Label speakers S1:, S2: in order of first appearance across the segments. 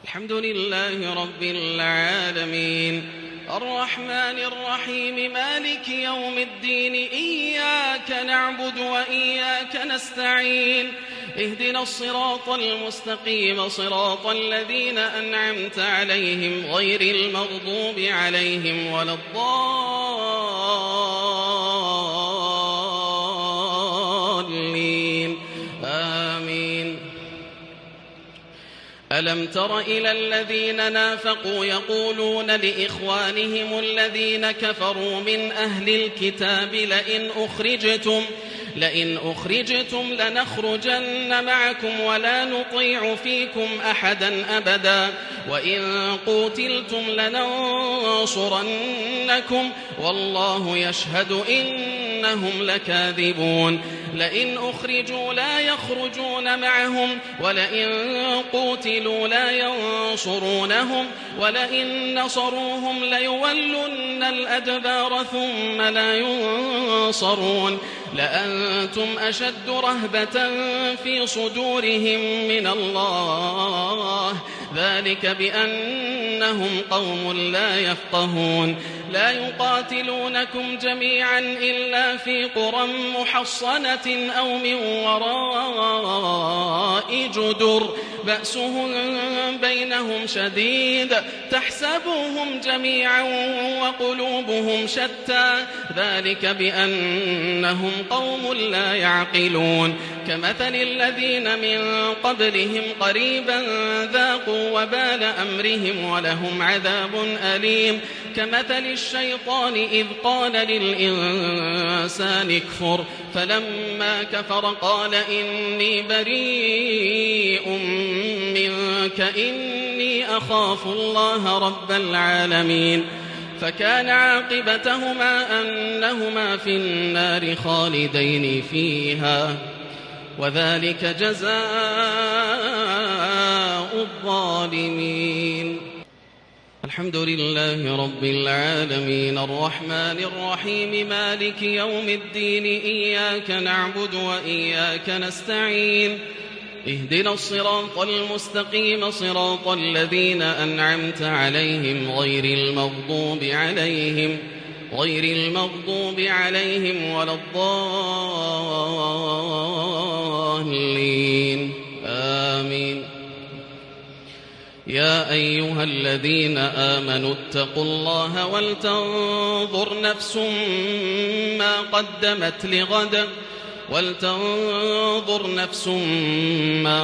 S1: الحمد لله رب العالمين الرحمن الرحيم مالك يوم الدين إياك نعبد وإياك نستعين اهدنا الصراط المستقيم صراط الذين أنعمت عليهم غير المغضوب عليهم ولا الضالين آمين. ألم تر إلى الذين نافقوا يقولون لإخوانهم الذين كفروا من أهل الكتاب لئن أخرجتم لنخرجن معكم ولا نطيع فيكم أحدا أبدا وإن قوتلتم لننصرنكم والله يشهد إنهم لكاذبون. لئن أخرجوا لا يخرجون معهم ولئن قوتلوا لا ينصرونهم ولئن نصروهم ليولن الأدبار ثم لا ينصرون. لأنتم أشد رهبة في صدورهم من الله ذلك بأنهم قوم لا يفقهون. لا يقاتلونكم جميعا إلا في قرى محصنة أو من وراء جدر بأسهم بينهم شديد تحسبوهم جميعا وقلوبهم شتى ذلك بأنهم قوم لا يعقلون. كمثل الذين من قبلهم قريبا ذاقوا وبال أمرهم ولهم عذاب أليم. كمثل الشيطان إذ قال للإنسان اكفر فلما كفر قال إني بريء منك إني أخاف الله رب العالمين. فكان عاقبتهما أنهما في النار خالدين فيها وذلك جزاء الظالمين. الحمد لله رب العالمين الرحمن الرحيم مالك يوم الدين إياك نعبد وإياك نستعين اهدنا الصراط المستقيم صراط الذين أنعمت عليهم غير المغضوب عليهم ولا الضالين آمين. يا أيها الذين آمنوا اتقوا الله ولتنظر نفس ما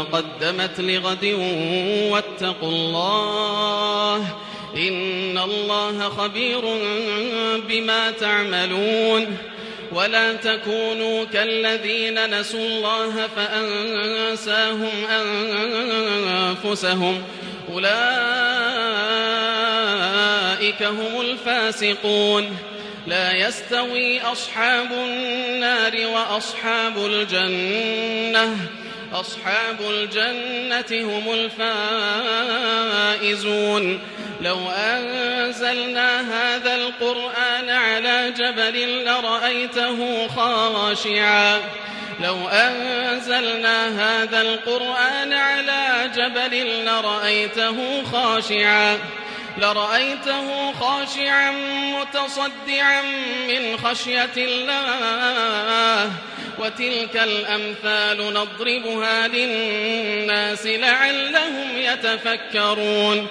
S1: قدمت لغد واتقوا الله إن الله خبير بما تعملون. ولا تكونوا كالذين نسوا الله فأنساهم أنفسهم أولئك هم الفاسقون. لا يستوي أصحاب النار وأصحاب الجنة هم الفائزون. لو أنزلنا هذا القرآن على جبل لرأيته خاشعا متصدعا من خشية الله. وتلك الأمثال نضربها للناس لعلهم يتفكرون.